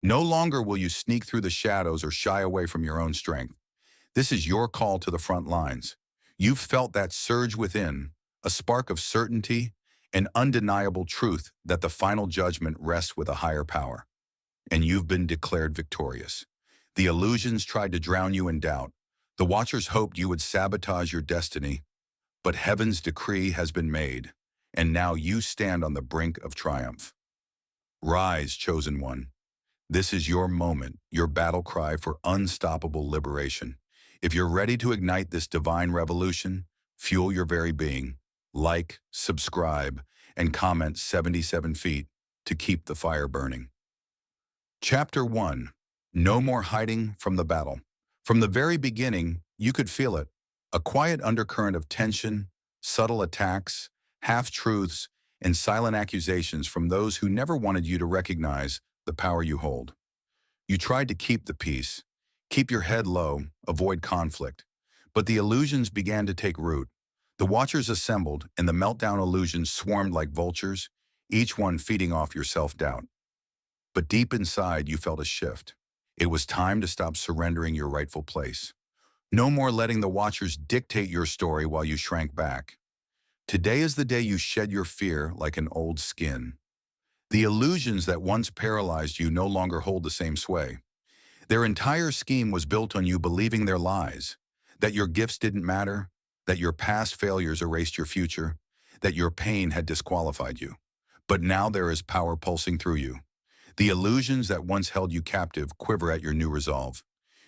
No longer will you sneak through the shadows or shy away from your own strength. This is your call to the front lines. You've felt that surge within, a spark of certainty, an undeniable truth that the final judgment rests with a higher power. And you've been declared victorious. The illusions tried to drown you in doubt. The Watchers hoped you would sabotage your destiny, but heaven's decree has been made, and now you stand on the brink of triumph. Rise, chosen one. This is your moment, your battle cry for unstoppable liberation. If you're ready to ignite this divine revolution, fuel your very being, like, subscribe, and comment 77 feet to keep the fire burning. Chapter 1. No more hiding from the battle. From the very beginning, you could feel it. A quiet undercurrent of tension, subtle attacks, half-truths, and silent accusations from those who never wanted you to recognize the power you hold. You tried to keep the peace, keep your head low, avoid conflict. But the illusions began to take root. The Watchers assembled, and the meltdown illusions swarmed like vultures, each one feeding off your self-doubt. But deep inside, you felt a shift. It was time to stop surrendering your rightful place. No more letting the Watchers dictate your story while you shrank back. Today is the day you shed your fear like an old skin. The illusions that once paralyzed you no longer hold the same sway. Their entire scheme was built on you believing their lies, that your gifts didn't matter, that your past failures erased your future, that your pain had disqualified you. But now there is power pulsing through you. The illusions that once held you captive quiver at your new resolve.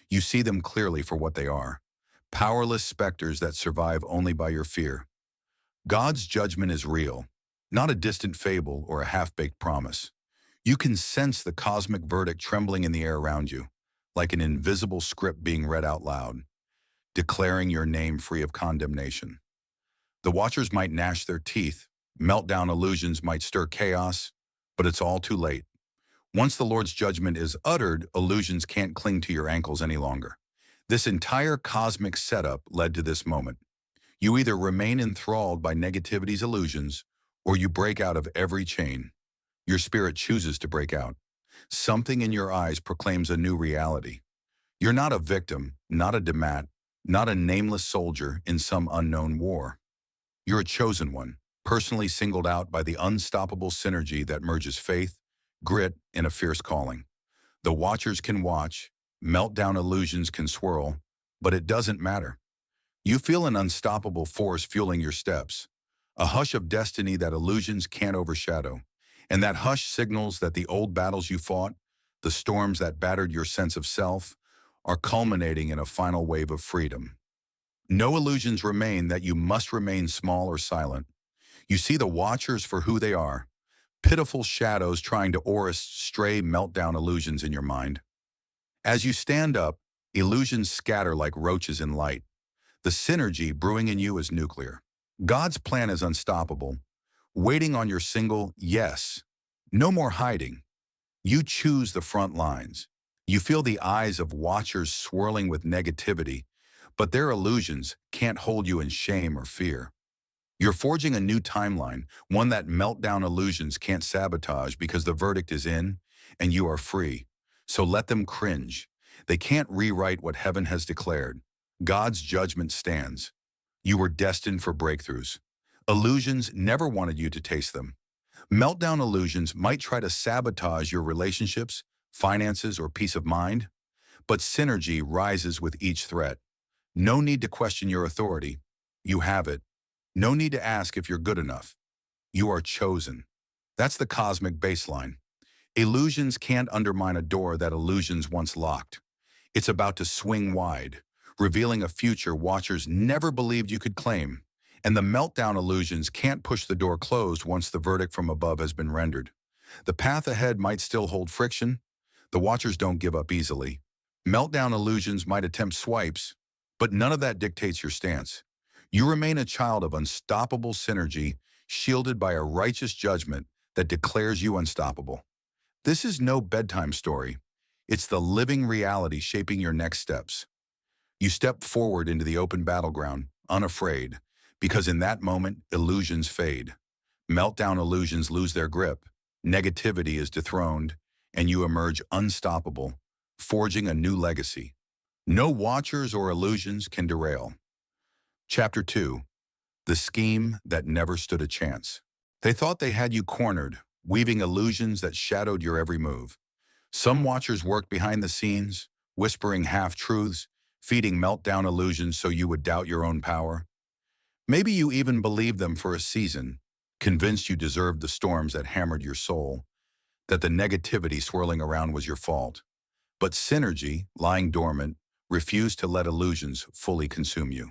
You see them clearly for what they are. Powerless specters that survive only by your fear. God's judgment is real, not a distant fable or a half-baked promise. You can sense the cosmic verdict trembling in the air around you, like an invisible script being read out loud, declaring your name free of condemnation. The Watchers might gnash their teeth, meltdown illusions might stir chaos, but it's all too late. Once the Lord's judgment is uttered, illusions can't cling to your ankles any longer. This entire cosmic setup led to this moment. You either remain enthralled by negativity's illusions, or you break out of every chain. Your spirit chooses to break out. Something in your eyes proclaims a new reality. You're not a victim, not a demat, not a nameless soldier in some unknown war. You're a chosen one, personally singled out by the unstoppable synergy that merges faith, grit, and a fierce calling. The Watchers can watch, meltdown illusions can swirl, but it doesn't matter. You feel an unstoppable force fueling your steps, a hush of destiny that illusions can't overshadow. And that hush signals that the old battles you fought, the storms that battered your sense of self, are culminating in a final wave of freedom. No illusions remain that you must remain small or silent. You see the Watchers for who they are, pitiful shadows trying to orchestrate stray meltdown illusions in your mind. As you stand up, illusions scatter like roaches in light. The synergy brewing in you is nuclear. God's plan is unstoppable, waiting on your single yes. No more hiding. You choose the front lines. You feel the eyes of Watchers swirling with negativity, but their illusions can't hold you in shame or fear. You're forging a new timeline, one that meltdown illusions can't sabotage because the verdict is in, and you are free. So let them cringe. They can't rewrite what heaven has declared. God's judgment stands. You were destined for breakthroughs. Illusions never wanted you to taste them. Meltdown illusions might try to sabotage your relationships, finances, or peace of mind, but synergy rises with each threat. No need to question your authority. You have it. No need to ask if you're good enough. You are chosen. That's the cosmic baseline. Illusions can't undermine a door that illusions once locked. It's about to swing wide, revealing a future Watchers never believed you could claim. And the meltdown illusions can't push the door closed once the verdict from above has been rendered. The path ahead might still hold friction. The Watchers don't give up easily. Meltdown illusions might attempt swipes, but none of that dictates your stance. You remain a child of unstoppable synergy, shielded by a righteous judgment that declares you unstoppable. This is no bedtime story. It's the living reality shaping your next steps. You step forward into the open battleground, unafraid, because in that moment, illusions fade. Meltdown illusions lose their grip. Negativity is dethroned, and you emerge unstoppable, forging a new legacy. No watchers or illusions can derail. Chapter 2. The Scheme That Never Stood a Chance. They thought they had you cornered, weaving illusions that shadowed your every move. Some watchers worked behind the scenes, whispering half-truths, feeding meltdown illusions so you would doubt your own power. Maybe you even believed them for a season, convinced you deserved the storms that hammered your soul, that the negativity swirling around was your fault. But synergy, lying dormant, refused to let illusions fully consume you.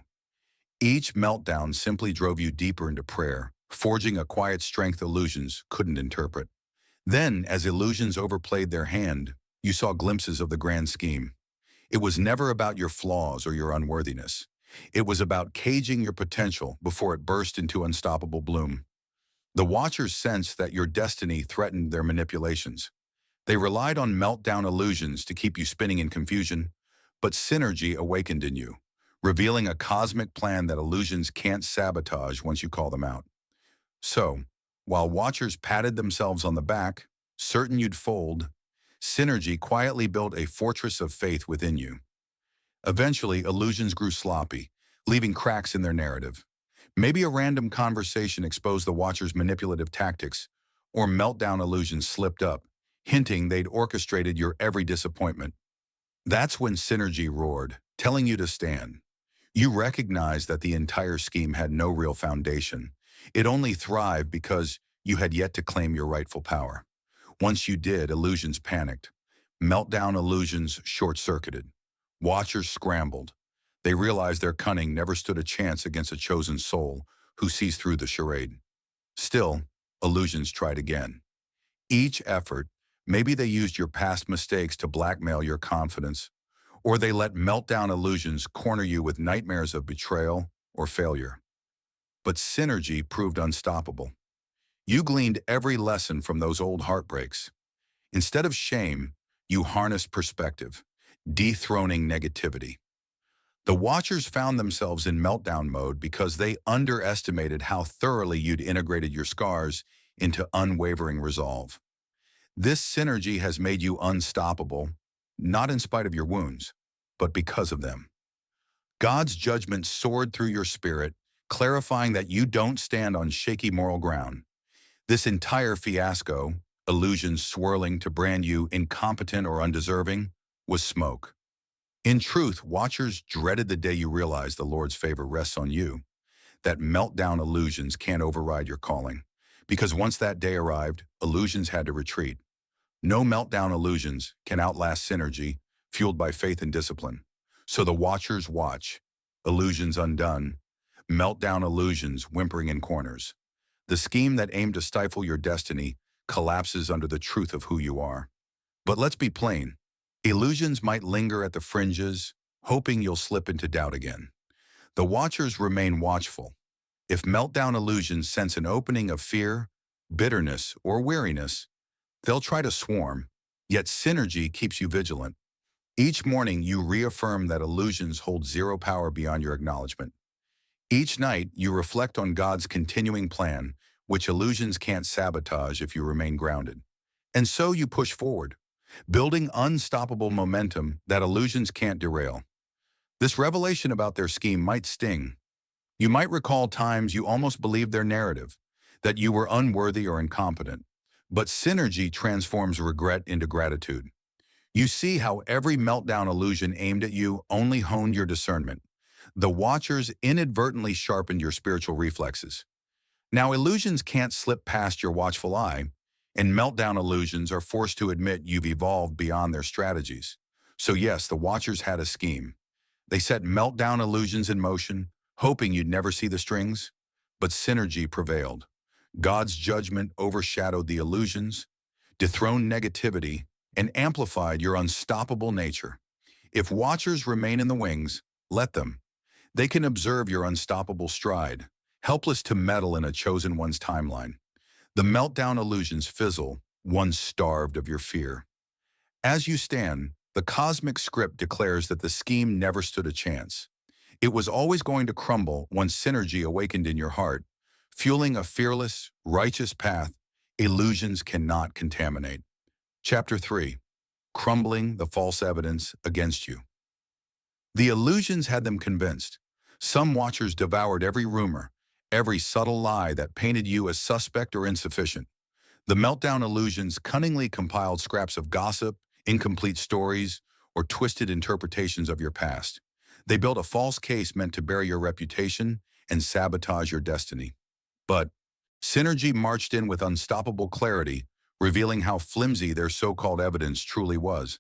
Each meltdown simply drove you deeper into prayer, forging a quiet strength illusions couldn't interpret. Then, as illusions overplayed their hand, you saw glimpses of the grand scheme. It was never about your flaws or your unworthiness. It was about caging your potential before it burst into unstoppable bloom. The watchers sensed that your destiny threatened their manipulations. They relied on meltdown illusions to keep you spinning in confusion, but synergy awakened in you, revealing a cosmic plan that illusions can't sabotage once you call them out. So, while watchers patted themselves on the back, certain you'd fold, synergy quietly built a fortress of faith within you. Eventually, illusions grew sloppy, leaving cracks in their narrative. Maybe a random conversation exposed the watcher's manipulative tactics, or meltdown illusions slipped up, hinting they'd orchestrated your every disappointment. That's when synergy roared, telling you to stand. You recognized that the entire scheme had no real foundation. It only thrived because you had yet to claim your rightful power. Once you did, illusions panicked. Meltdown illusions short-circuited. Watchers scrambled. They realized their cunning never stood a chance against a chosen soul who sees through the charade. Still, illusions tried again. Each effort, maybe they used your past mistakes to blackmail your confidence, or they let meltdown illusions corner you with nightmares of betrayal or failure. But synergy proved unstoppable. You gleaned every lesson from those old heartbreaks. Instead of shame, you harnessed perspective, dethroning negativity. The watchers found themselves in meltdown mode because they underestimated how thoroughly you'd integrated your scars into unwavering resolve. This synergy has made you unstoppable, not in spite of your wounds, but because of them. God's judgment soared through your spirit, clarifying that you don't stand on shaky moral ground. This entire fiasco, illusions swirling to brand you incompetent or undeserving, was smoke. In truth, watchers dreaded the day you realized the Lord's favor rests on you, that meltdown illusions can't override your calling. Because once that day arrived, illusions had to retreat. No meltdown illusions can outlast synergy, fueled by faith and discipline. So the watchers watch, illusions undone, meltdown illusions whimpering in corners. The scheme that aimed to stifle your destiny collapses under the truth of who you are. But let's be plain. Illusions might linger at the fringes, hoping you'll slip into doubt again. The watchers remain watchful. If meltdown illusions sense an opening of fear, bitterness, or weariness, they'll try to swarm, yet synergy keeps you vigilant. Each morning, you reaffirm that illusions hold zero power beyond your acknowledgement. Each night, you reflect on God's continuing plan, which illusions can't sabotage if you remain grounded. And so you push forward, building unstoppable momentum that illusions can't derail. This revelation about their scheme might sting. You might recall times you almost believed their narrative, that you were unworthy or incompetent. But synergy transforms regret into gratitude. You see how every meltdown illusion aimed at you only honed your discernment. The watchers inadvertently sharpened your spiritual reflexes. Now, illusions can't slip past your watchful eye, and meltdown illusions are forced to admit you've evolved beyond their strategies. So yes, the watchers had a scheme. They set meltdown illusions in motion, hoping you'd never see the strings, but synergy prevailed. God's judgment overshadowed the illusions, dethroned negativity, and amplified your unstoppable nature. If watchers remain in the wings, let them. They can observe your unstoppable stride, helpless to meddle in a chosen one's timeline. The meltdown illusions fizzle, once starved of your fear. As you stand, the cosmic script declares that the scheme never stood a chance. It was always going to crumble once synergy awakened in your heart, fueling a fearless, righteous path illusions cannot contaminate. Chapter 3. Crumbling the false evidence against you. The illusions had them convinced. Some watchers devoured every rumor, every subtle lie that painted you as suspect or insufficient. The meltdown illusions cunningly compiled scraps of gossip, incomplete stories, or twisted interpretations of your past. They built a false case meant to bury your reputation and sabotage your destiny. But Synergy marched in with unstoppable clarity, revealing how flimsy their so-called evidence truly was.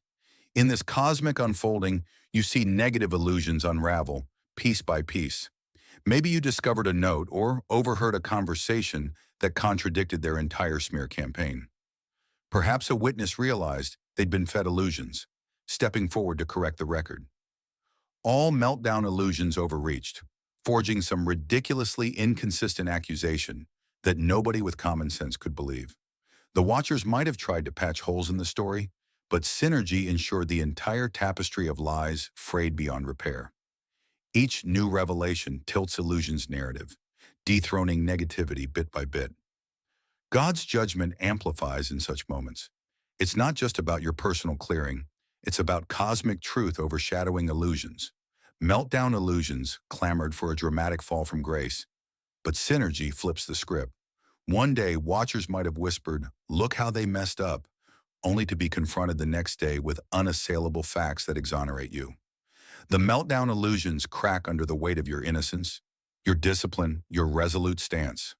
In this cosmic unfolding, you see negative illusions unravel, piece by piece. Maybe you discovered a note or overheard a conversation that contradicted their entire smear campaign. Perhaps a witness realized they'd been fed illusions, stepping forward to correct the record. All meltdown illusions overreached, forging some ridiculously inconsistent accusation that nobody with common sense could believe. The watchers might have tried to patch holes in the story, but Synergy ensured the entire tapestry of lies frayed beyond repair. Each new revelation tilts illusion's narrative, dethroning negativity bit by bit. God's judgment amplifies in such moments. It's not just about your personal clearing, it's about cosmic truth overshadowing illusions. Meltdown illusions clamored for a dramatic fall from grace, but Synergy flips the script. One day, watchers might have whispered, "Look how they messed up," only to be confronted the next day with unassailable facts that exonerate you. The meltdown illusions crack under the weight of your innocence, your discipline, your resolute stance.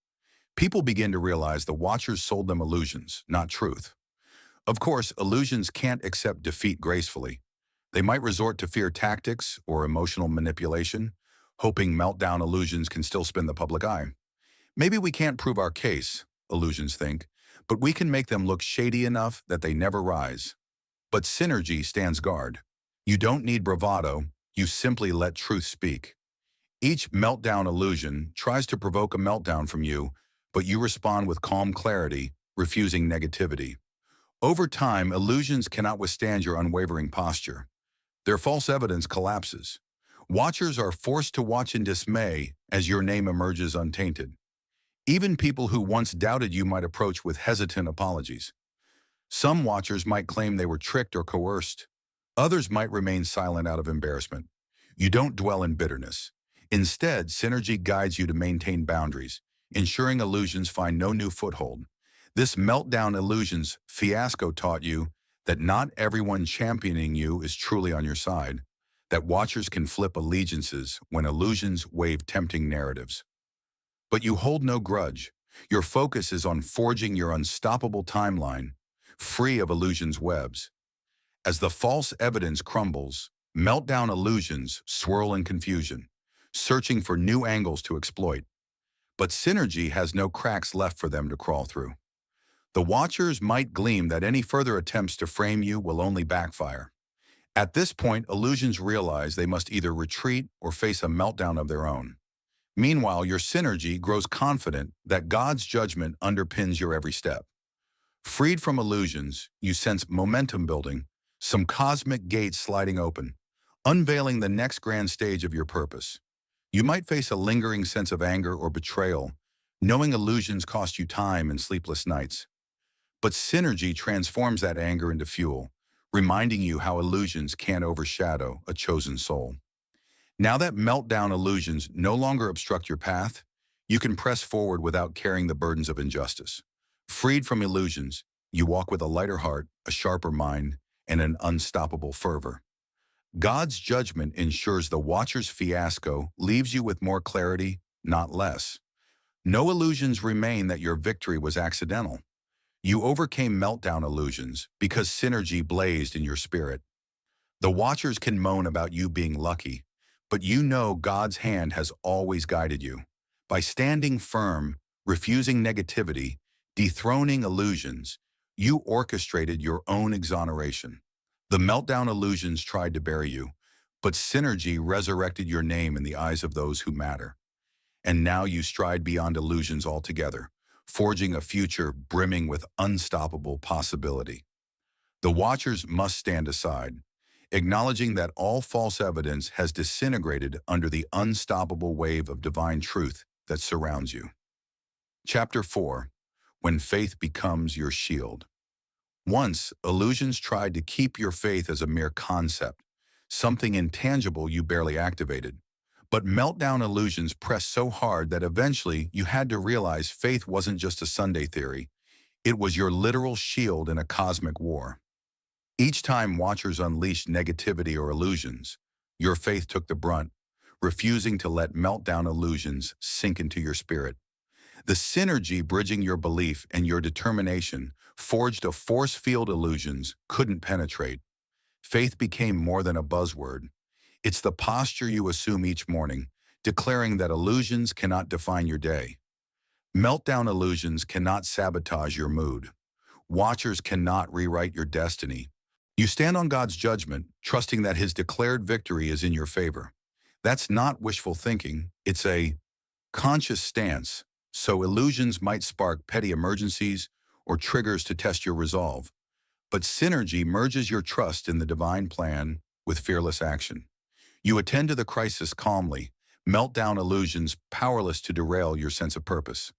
People begin to realize the watchers sold them illusions, not truth. Of course, illusions can't accept defeat gracefully. They might resort to fear tactics or emotional manipulation, hoping meltdown illusions can still spin the public eye. Maybe we can't prove our case, illusions think, but we can make them look shady enough that they never rise. But Synergy stands guard. You don't need bravado, you simply let truth speak. Each meltdown illusion tries to provoke a meltdown from you, but you respond with calm clarity, refusing negativity. Over time, illusions cannot withstand your unwavering posture. Their false evidence collapses. Watchers are forced to watch in dismay as your name emerges untainted. Even people who once doubted you might approach with hesitant apologies. Some watchers might claim they were tricked or coerced. Others might remain silent out of embarrassment. You don't dwell in bitterness. Instead, Synergy guides you to maintain boundaries, ensuring illusions find no new foothold. This meltdown illusions fiasco taught you that not everyone championing you is truly on your side, that watchers can flip allegiances when illusions wave tempting narratives. But you hold no grudge. Your focus is on forging your unstoppable timeline, free of illusions' webs. As the false evidence crumbles, meltdown illusions swirl in confusion, searching for new angles to exploit. But Synergy has no cracks left for them to crawl through. The watchers might gleam that any further attempts to frame you will only backfire. At this point, illusions realize they must either retreat or face a meltdown of their own. Meanwhile, your Synergy grows confident that God's judgment underpins your every step. Freed from illusions, you sense momentum building, some cosmic gates sliding open, unveiling the next grand stage of your purpose. You might face a lingering sense of anger or betrayal, knowing illusions cost you time and sleepless nights. But Synergy transforms that anger into fuel, reminding you how illusions can't overshadow a chosen soul. Now that meltdown illusions no longer obstruct your path, you can press forward without carrying the burdens of injustice. Freed from illusions, you walk with a lighter heart, a sharper mind, and an unstoppable fervor. God's judgment ensures the watcher's fiasco leaves you with more clarity, not less. No illusions remain that your victory was accidental. You overcame meltdown illusions because Synergy blazed in your spirit. The watchers can moan about you being lucky, but you know God's hand has always guided you. By standing firm, refusing negativity, dethroning illusions, you orchestrated your own exoneration. The meltdown illusions tried to bury you, but Synergy resurrected your name in the eyes of those who matter. And now you stride beyond illusions altogether, forging a future brimming with unstoppable possibility. The watchers must stand aside, acknowledging that all false evidence has disintegrated under the unstoppable wave of divine truth that surrounds you. Chapter 4. When Faith Becomes Your Shield. Once, illusions tried to keep your faith as a mere concept, something intangible you barely activated. But meltdown illusions pressed so hard that eventually you had to realize faith wasn't just a Sunday theory. It was your literal shield in a cosmic war. Each time watchers unleashed negativity or illusions, your faith took the brunt, refusing to let meltdown illusions sink into your spirit. The synergy bridging your belief and your determination forged a force field illusions couldn't penetrate. Faith became more than a buzzword. It's the posture you assume each morning, declaring that illusions cannot define your day. Meltdown illusions cannot sabotage your mood. Watchers cannot rewrite your destiny. You stand on God's judgment, trusting that His declared victory is in your favor. That's not wishful thinking, it's a conscious stance, so illusions might spark petty emergencies or triggers to test your resolve. But synergy merges your trust in the divine plan with fearless action. You attend to the crisis calmly, meltdown illusions powerless to derail your sense of purpose.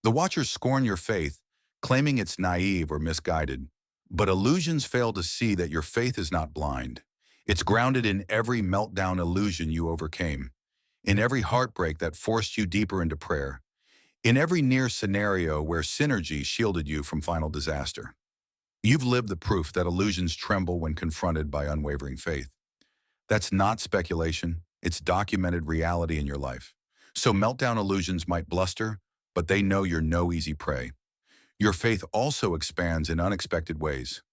The watchers scorn your faith, claiming it's naive or misguided. But illusions fail to see that your faith is not blind. It's grounded in every meltdown illusion you overcame, in every heartbreak that forced you deeper into prayer, in every near scenario where synergy shielded you from final disaster. You've lived the proof that illusions tremble when confronted by unwavering faith. That's not speculation, it's documented reality in your life. So meltdown illusions might bluster, but they know you're no easy prey. Your faith also expands in unexpected ways.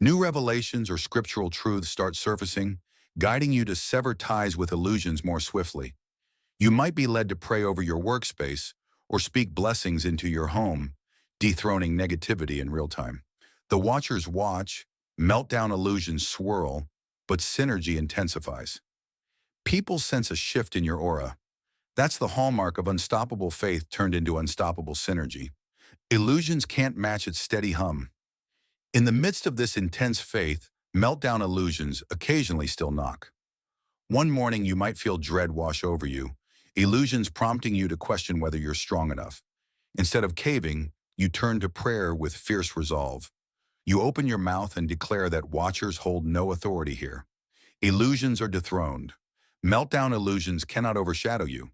New revelations or scriptural truths start surfacing, guiding you to sever ties with illusions more swiftly. You might be led to pray over your workspace or speak blessings into your home, dethroning negativity in real time. The watchers watch, meltdown illusions swirl, but synergy intensifies. People sense a shift in your aura. That's the hallmark of unstoppable faith turned into unstoppable synergy. Illusions can't match its steady hum. In the midst of this intense faith, meltdown illusions occasionally still knock. One morning you might feel dread wash over you, illusions prompting you to question whether you're strong enough. Instead of caving, you turn to prayer with fierce resolve. You open your mouth and declare that watchers hold no authority here. Illusions are dethroned. Meltdown illusions cannot overshadow you.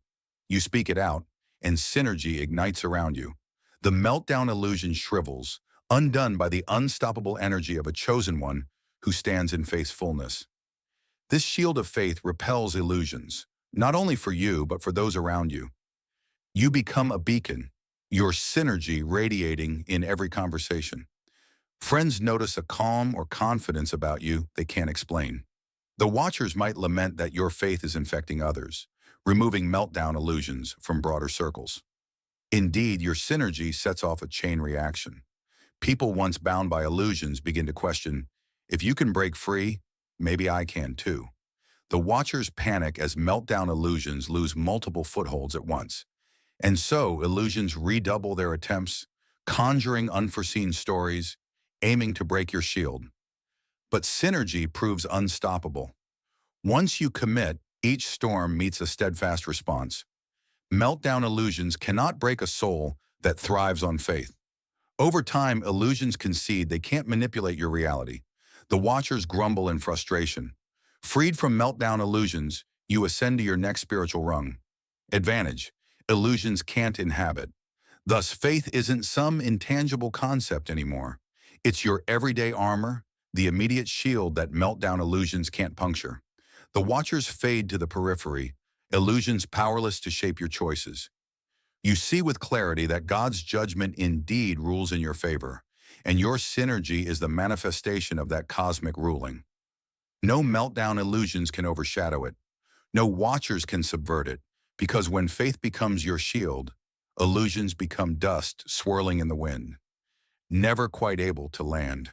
You speak it out, and synergy ignites around you. The meltdown illusion shrivels, undone by the unstoppable energy of a chosen one who stands in faith's fullness. This shield of faith repels illusions, not only for you, but for those around you. You become a beacon, your synergy radiating in every conversation. Friends notice a calm or confidence about you they can't explain. The watchers might lament that your faith is infecting others, removing meltdown illusions from broader circles. Indeed, your synergy sets off a chain reaction. People once bound by illusions begin to question, if you can break free, maybe I can too. The watchers panic as meltdown illusions lose multiple footholds at once. And so, illusions redouble their attempts, conjuring unforeseen stories, aiming to break your shield. But synergy proves unstoppable. Once you commit, each storm meets a steadfast response. Meltdown illusions cannot break a soul that thrives on faith. Over time, illusions concede they can't manipulate your reality. The watchers grumble in frustration. Freed from meltdown illusions, you ascend to your next spiritual rung. Advantage: illusions can't inhabit. Thus, faith isn't some intangible concept anymore. It's your everyday armor, the immediate shield that meltdown illusions can't puncture. The watchers fade to the periphery, illusions powerless to shape your choices. You see with clarity that God's judgment indeed rules in your favor, and your synergy is the manifestation of that cosmic ruling. No meltdown illusions can overshadow it. No watchers can subvert it, because when faith becomes your shield, illusions become dust swirling in the wind, never quite able to land,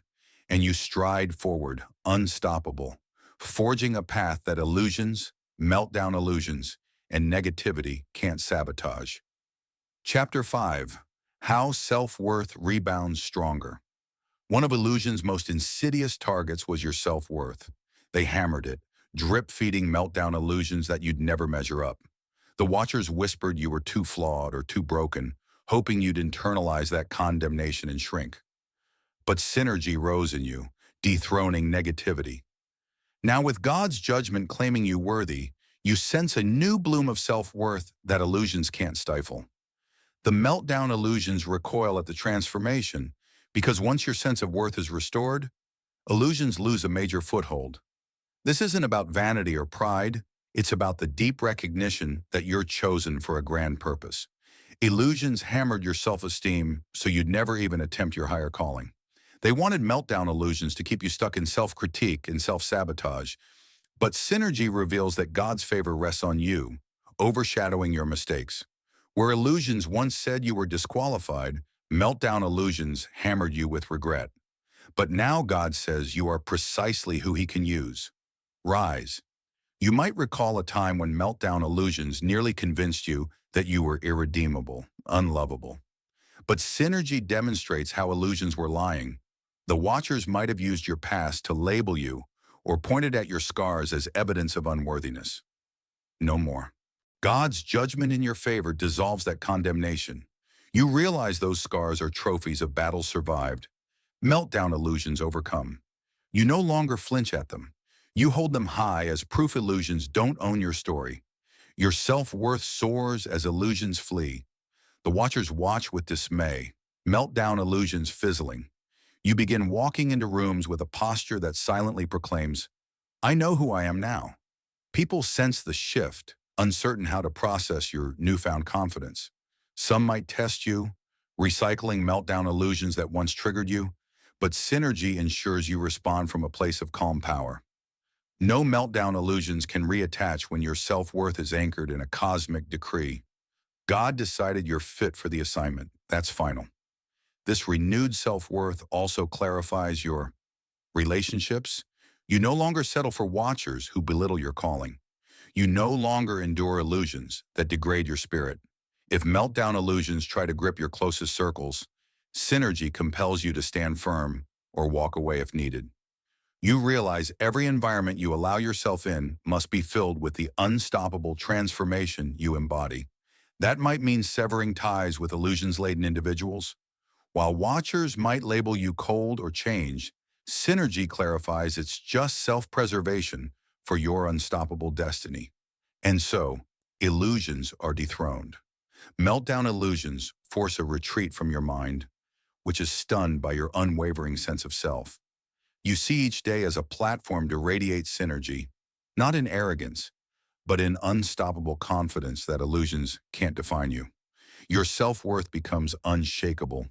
and you stride forward, unstoppable, forging a path that illusions, meltdown illusions, and negativity can't sabotage. Chapter 5. How Self-Worth Rebounds Stronger. One of illusion's most insidious targets was your self-worth. They hammered it, drip-feeding meltdown illusions that you'd never measure up. The watchers whispered you were too flawed or too broken, hoping you'd internalize that condemnation and shrink. but synergy rose in you, dethroning negativity. Now, with God's judgment claiming you worthy, you sense a new bloom of self-worth that illusions can't stifle. The meltdown illusions recoil at the transformation, because once your sense of worth is restored, illusions lose a major foothold. This isn't about vanity or pride, it's about the deep recognition that you're chosen for a grand purpose. Illusions hammered your self-esteem so you'd never even attempt your higher calling. They wanted meltdown illusions to keep you stuck in self-critique and self-sabotage, but synergy reveals that God's favor rests on you, overshadowing your mistakes. Where illusions once said you were disqualified, meltdown illusions hammered you with regret. But now God says you are precisely who He can use. Rise. You might recall a time when meltdown illusions nearly convinced you that you were irredeemable, unlovable. But synergy demonstrates how illusions were lying. The watchers might have used your past to label you or pointed at your scars as evidence of unworthiness. No more. God's judgment in your favor dissolves that condemnation. You realize those scars are trophies of battles survived, meltdown illusions overcome. You no longer flinch at them. You hold them high as proof illusions don't own your story. Your self-worth soars as illusions flee. The watchers watch with dismay, meltdown illusions fizzling. You begin walking into rooms with a posture that silently proclaims, "I know who I am now." People sense the shift, uncertain how to process your newfound confidence. Some might test you, recycling meltdown illusions that once triggered you, but synergy ensures you respond from a place of calm power. No meltdown illusions can reattach when your self-worth is anchored in a cosmic decree. God decided you're fit for the assignment. That's final. This renewed self-worth also clarifies your relationships. You no longer settle for watchers who belittle your calling. You no longer endure illusions that degrade your spirit. If meltdown illusions try to grip your closest circles, synergy compels you to stand firm or walk away if needed. You realize every environment you allow yourself in must be filled with the unstoppable transformation you embody. That might mean severing ties with illusions-laden individuals. While watchers might label you cold or changed, synergy clarifies it's just self-preservation for your unstoppable destiny. And so, illusions are dethroned. Meltdown illusions force a retreat from your mind, which is stunned by your unwavering sense of self. You see each day as a platform to radiate synergy, not in arrogance, but in unstoppable confidence that illusions can't define you. Your self-worth becomes unshakable,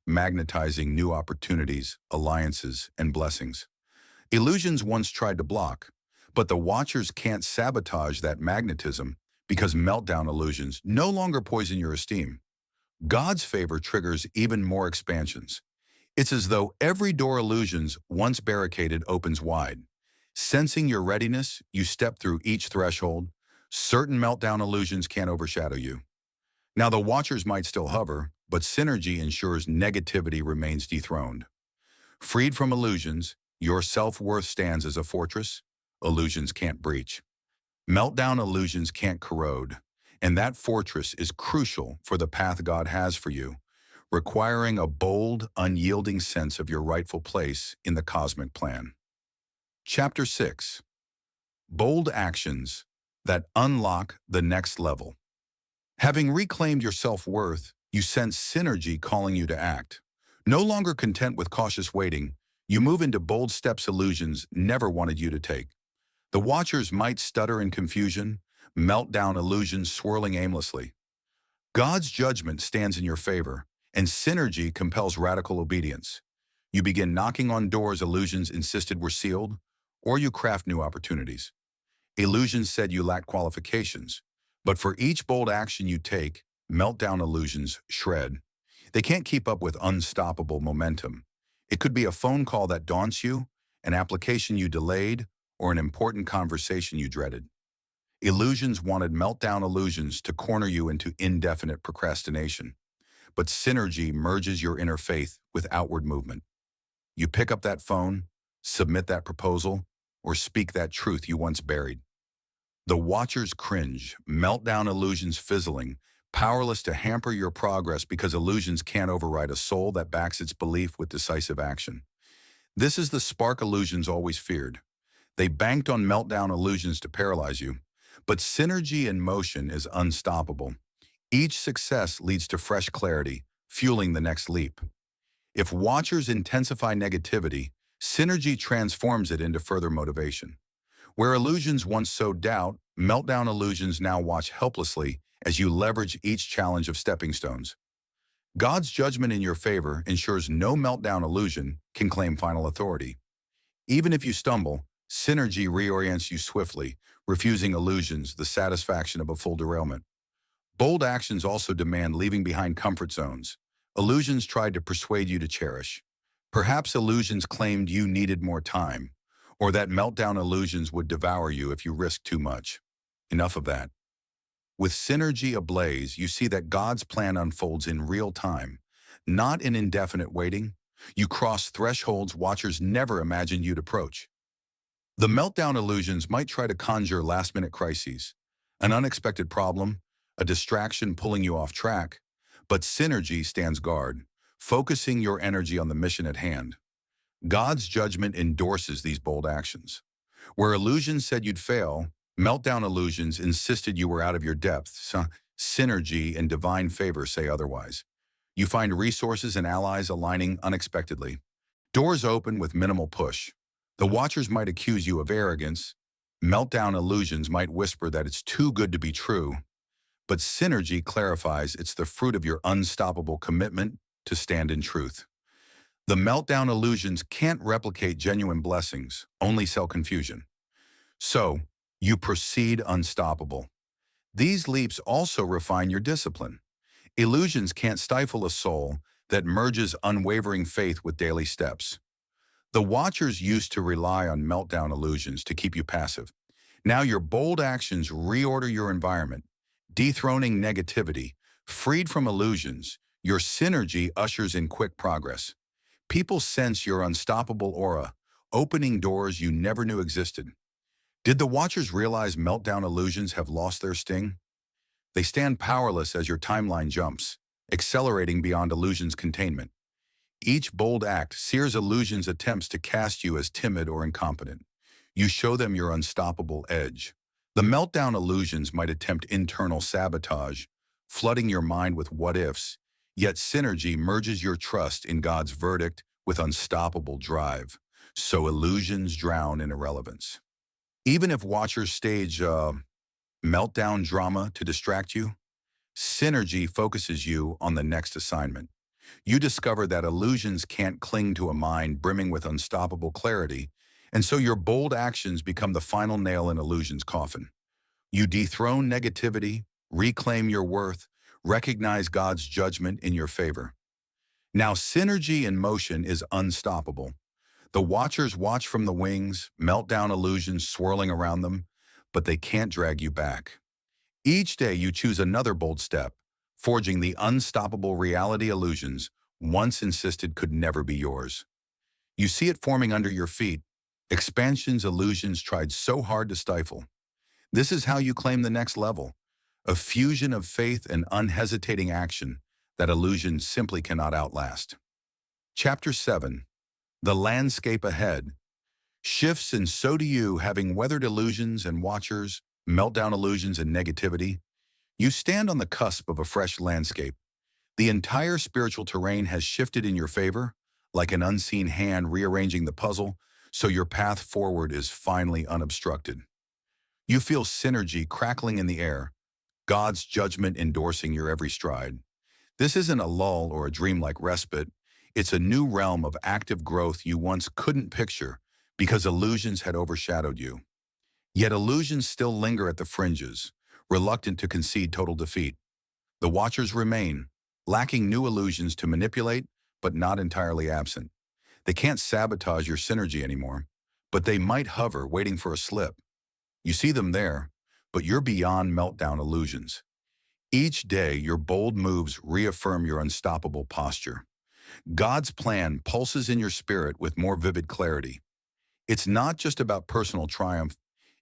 magnetizing new opportunities, alliances, and blessings. Illusions once tried to block, but the watchers can't sabotage that magnetism because meltdown illusions no longer poison your esteem. God's favor triggers even more expansions. It's as though every door illusions once barricaded opens wide. Sensing your readiness, you step through each threshold. Certain meltdown illusions can't overshadow you. Now the watchers might still hover, but synergy ensures negativity remains dethroned. Freed from illusions, your self-worth stands as a fortress illusions can't breach. Meltdown illusions can't corrode, and that fortress is crucial for the path God has for you, requiring a bold, unyielding sense of your rightful place in the cosmic plan. Chapter 6. Bold Actions that Unlock the Next Level. Having reclaimed your self-worth, you sense synergy calling you to act. No longer content with cautious waiting, you move into bold steps illusions never wanted you to take. The watchers might stutter in confusion, meltdown illusions swirling aimlessly. God's judgment stands in your favor, and synergy compels radical obedience. You begin knocking on doors illusions insisted were sealed, or you craft new opportunities. Illusions said you lacked qualifications, but for each bold action you take, meltdown illusions shred. They can't keep up with unstoppable momentum. It could be a phone call that daunts you, an application you delayed, or an important conversation you dreaded. Illusions wanted meltdown illusions to corner you into indefinite procrastination. But synergy merges your inner faith with outward movement. You pick up that phone, submit that proposal, or speak that truth you once buried. The watchers cringe, meltdown illusions fizzling, powerless to hamper your progress because illusions can't override a soul that backs its belief with decisive action. This is the spark illusions always feared. They banked on meltdown illusions to paralyze you, but synergy in motion is unstoppable. Each success leads to fresh clarity, fueling the next leap. If watchers intensify negativity, synergy transforms it into further motivation. Where illusions once sowed doubt, meltdown illusions now watch helplessly as you leverage each challenge of stepping stones. God's judgment in your favor ensures no meltdown illusion can claim final authority. Even if you stumble, synergy reorients you swiftly, refusing illusions the satisfaction of a full derailment. Bold actions also demand leaving behind comfort zones. Illusions tried to persuade you to cherish. Perhaps illusions claimed you needed more time, or that meltdown illusions would devour you if you risked too much. Enough of that. With synergy ablaze, you see that God's plan unfolds in real time, not in indefinite waiting. You cross thresholds watchers never imagined you'd approach. The meltdown illusions might try to conjure last-minute crises, an unexpected problem, a distraction pulling you off track, but synergy stands guard, focusing your energy on the mission at hand. God's judgment endorses these bold actions. Where illusions said you'd fail, meltdown illusions insisted you were out of your depth. Synergy and divine favor say otherwise. You find resources and allies aligning unexpectedly. Doors open with minimal push. The watchers might accuse you of arrogance. Meltdown illusions might whisper that it's too good to be true. But synergy clarifies it's the fruit of your unstoppable commitment to stand in truth. The meltdown illusions can't replicate genuine blessings, only sell confusion. So, you proceed unstoppable. These leaps also refine your discipline. Illusions can't stifle a soul that merges unwavering faith with daily steps. The watchers used to rely on meltdown illusions to keep you passive. Now your bold actions reorder your environment, dethroning negativity. Freed from illusions, your synergy ushers in quick progress. People sense your unstoppable aura, opening doors you never knew existed. Did the watchers realize meltdown illusions have lost their sting? They stand powerless as your timeline jumps, accelerating beyond illusions' containment. Each bold act sears illusions' attempts to cast you as timid or incompetent. You show them your unstoppable edge. The meltdown illusions might attempt internal sabotage, flooding your mind with what-ifs, yet synergy merges your trust in God's verdict with unstoppable drive, so illusions drown in irrelevance. Even if watchers stage meltdown drama to distract you, synergy focuses you on the next assignment. You discover that illusions can't cling to a mind brimming with unstoppable clarity, and so your bold actions become the final nail in illusion's coffin. You dethrone negativity, reclaim your worth, recognize God's judgment in your favor. Now synergy in motion is unstoppable. The watchers watch from the wings, meltdown illusions swirling around them, but they can't drag you back. Each day you choose another bold step, forging the unstoppable reality illusions once insisted could never be yours. You see it forming under your feet, expansions illusions tried so hard to stifle. This is how you claim the next level, a fusion of faith and unhesitating action that illusions simply cannot outlast. Chapter 7. The landscape ahead shifts, and so do you, having weathered illusions and watchers, meltdown illusions and negativity. You stand on the cusp of a fresh landscape. The entire spiritual terrain has shifted in your favor, like an unseen hand rearranging the puzzle, so your path forward is finally unobstructed. You feel synergy crackling in the air, God's judgment endorsing your every stride. This isn't a lull or a dreamlike respite. It's a new realm of active growth you once couldn't picture because illusions had overshadowed you. Yet illusions still linger at the fringes, reluctant to concede total defeat. The watchers remain, lacking new illusions to manipulate, but not entirely absent. They can't sabotage your synergy anymore, but they might hover, waiting for a slip. You see them there, but you're beyond meltdown illusions. Each day, your bold moves reaffirm your unstoppable posture. God's plan pulses in your spirit with more vivid clarity. It's not just about personal triumph,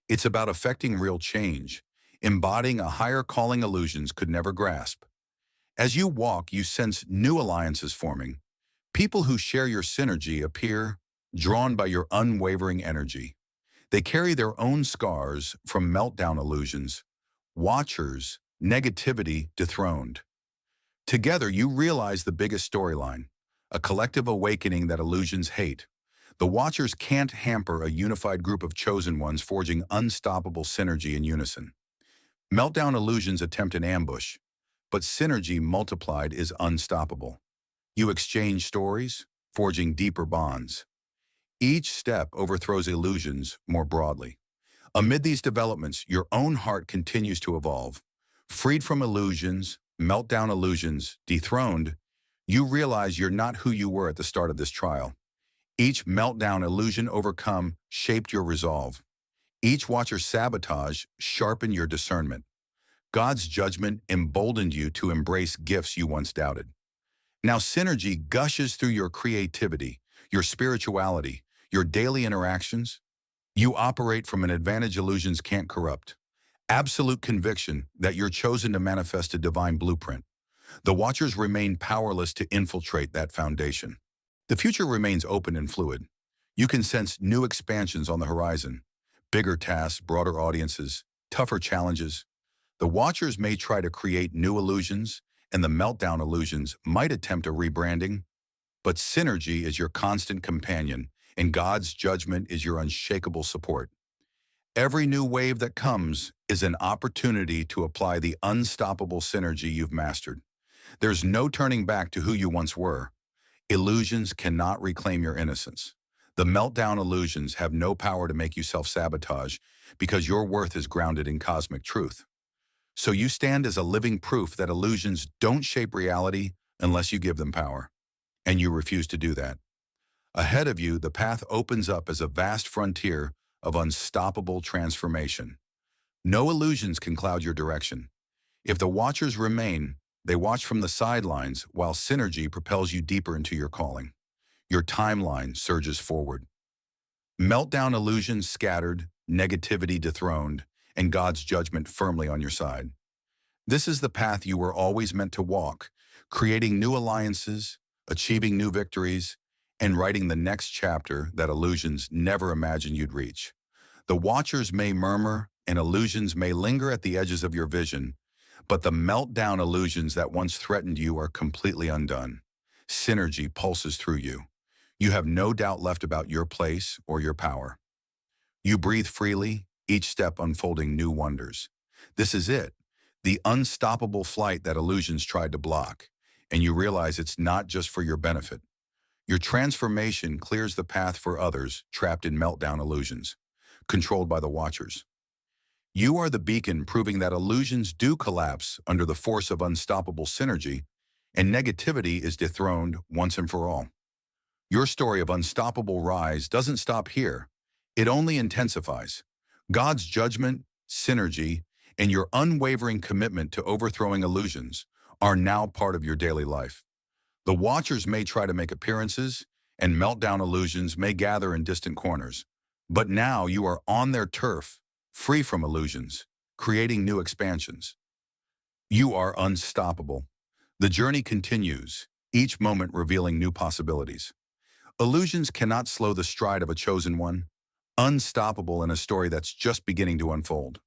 it's about affecting real change, embodying a higher calling illusions could never grasp. As you walk, you sense new alliances forming. People who share your synergy appear, drawn by your unwavering energy. They carry their own scars from meltdown illusions, watchers, negativity dethroned. Together, you realize the biggest storyline, a collective awakening that illusions hate. The Watchers can't hamper a unified group of chosen ones forging unstoppable synergy in unison. Meltdown illusions attempt an ambush, but synergy multiplied is unstoppable. You exchange stories, forging deeper bonds. Each step overthrows illusions more broadly. Amid these developments, your own heart continues to evolve. Freed from illusions, meltdown illusions, dethroned, you realize you're not who you were at the start of this trial. Each meltdown illusion overcome shaped your resolve. Each Watcher's sabotage sharpened your discernment. God's judgment emboldened you to embrace gifts you once doubted. Now synergy gushes through your creativity, your spirituality, your daily interactions. You operate from an advantage illusions can't corrupt. Absolute conviction that you're chosen to manifest a divine blueprint. The Watchers remain powerless to infiltrate that foundation. The future remains open and fluid. You can sense new expansions on the horizon. Bigger tasks, broader audiences, tougher challenges. The Watchers may try to create new illusions, and the meltdown illusions might attempt a rebranding. But synergy is your constant companion, and God's judgment is your unshakable support. Every new wave that comes is an opportunity to apply the unstoppable synergy you've mastered. There's no turning back to who you once were. Illusions cannot reclaim your innocence. The meltdown illusions have no power to make you self-sabotage because your worth is grounded in cosmic truth. So you stand as a living proof that illusions don't shape reality unless you give them power. And you refuse to do that. Ahead of you, the path opens up as a vast frontier of unstoppable transformation. No illusions can cloud your direction. If the Watchers remain, they watch from the sidelines while synergy propels you deeper into your calling. Your timeline surges forward. Meltdown illusions scattered, negativity dethroned, and God's judgment firmly on your side. This is the path you were always meant to walk, creating new alliances, achieving new victories, and writing the next chapter that illusions never imagined you'd reach. The Watchers may murmur, and illusions may linger at the edges of your vision, but the meltdown illusions that once threatened you are completely undone. Synergy pulses through you. You have no doubt left about your place or your power. You breathe freely, each step unfolding new wonders. This is it, the unstoppable flight that illusions tried to block, and you realize it's not just for your benefit. Your transformation clears the path for others trapped in meltdown illusions, controlled by the Watchers. You are the beacon proving that illusions do collapse under the force of unstoppable synergy, and negativity is dethroned once and for all. Your story of unstoppable rise doesn't stop here. It only intensifies. God's judgment, synergy, and your unwavering commitment to overthrowing illusions are now part of your daily life. The Watchers may try to make appearances, and meltdown illusions may gather in distant corners. But now you are on their turf, free from illusions, creating new expansions. You are unstoppable. The journey continues, each moment revealing new possibilities. Illusions cannot slow the stride of a chosen one, unstoppable in a story that's just beginning to unfold.